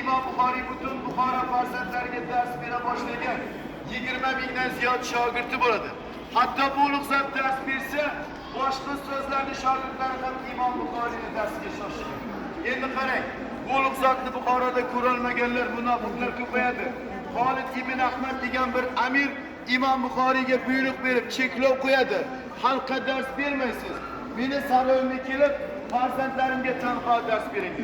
İmam Buxoriy butun Buxoro farzandlariga dars bera boshlagan 20 mingdan ziyod shogirdi bo'ladi. Hatto bu ulug' zot dars bersa, boshqa ustozlarni shogirdlari ham Imom Buxoriyning darsiga shoshgan. Endi qarang, bu ulug' zotni Buxoroda ko'ra olmaganlar, munofiqlar ko'payadi. Xolid ibn Ahmad degan bir amir Imom Buxoriyga buyruq berib, cheklov qo'yadi. Xalqqa dars bermaysiz. Meni saroyimga kelib, farzandlarimga tanho dars bering.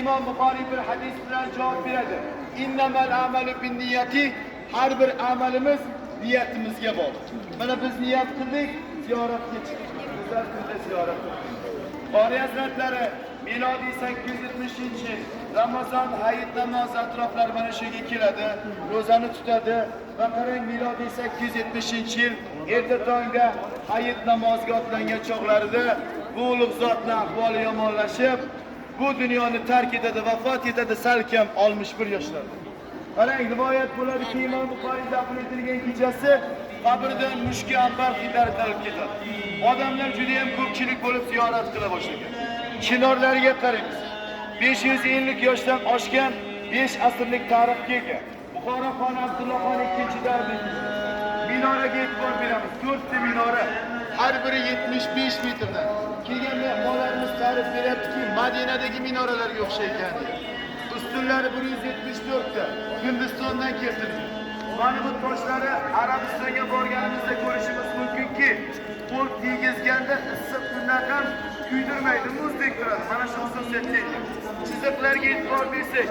İmam Buxoriy bir hadis bilan javob beradi. Innamal amalu binniyati, har bir amalimiz niyatimizga bog'liq. Mana biz niyat qildik, ziyoratga chiqdik. Bizlar kunda ziyorat qildik. Qori hazratlari milodiy 870-yil Ramazon hayit namozi atroflari mana shu yerga keladi, ro'zani tutadi va qarang milodiy 870-yil erta tongda hayit namoziga otlangan chog'larida bu ulug' zotning ahvoli yomonlashib, bu dunyoni tark etadi, vafot etadi salkam 61 yoshlarda. Qarang, rivoyat bo'ladiki, Imom Buxoriy dafn etilgan kechasi qabrdan mushki anbar hidlari tarqab ketadi. Odamlar juda ham ko'pchilik bo'lib ziyorat qila boshlagan. Chinorlariga qaraymiz. 550 yoshdan oshgan 5 asrlik tarixga ega Buxoro xon Abdullohxon II minoraga e'tibor beramiz. 4 ta minora, har biri 75 metrdan. Kelgan mehmonlarimiz ta'rif beryaptiki, Madinadagi minoralarga o'xshaygan. Ustunlari 174 ta, Hindistondan keltirilgan. Mana bu toshlari Arabistonga borganimizda ko'rishimiz mumkinki, qo'l tegizganda issiq kundan ham kuydirmaydi, muzdek turadi. Mana shu xususiyatga ega. Chiziqlarga e'tibor bersak,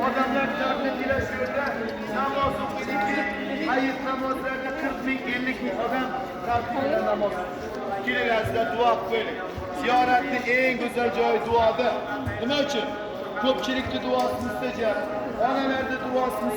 odamlar tartiblar shu yerda namoz o'qiydi. Hayit namozlarida 40 ming, 50 ming odam tartiblar namoz o'qiydi. Kelingizda duo qilaylik. Ziyoratning eng go'zal joyi duoda. Nima uchun? Ko'pchilikning duosi mustajab. Onalarda duosi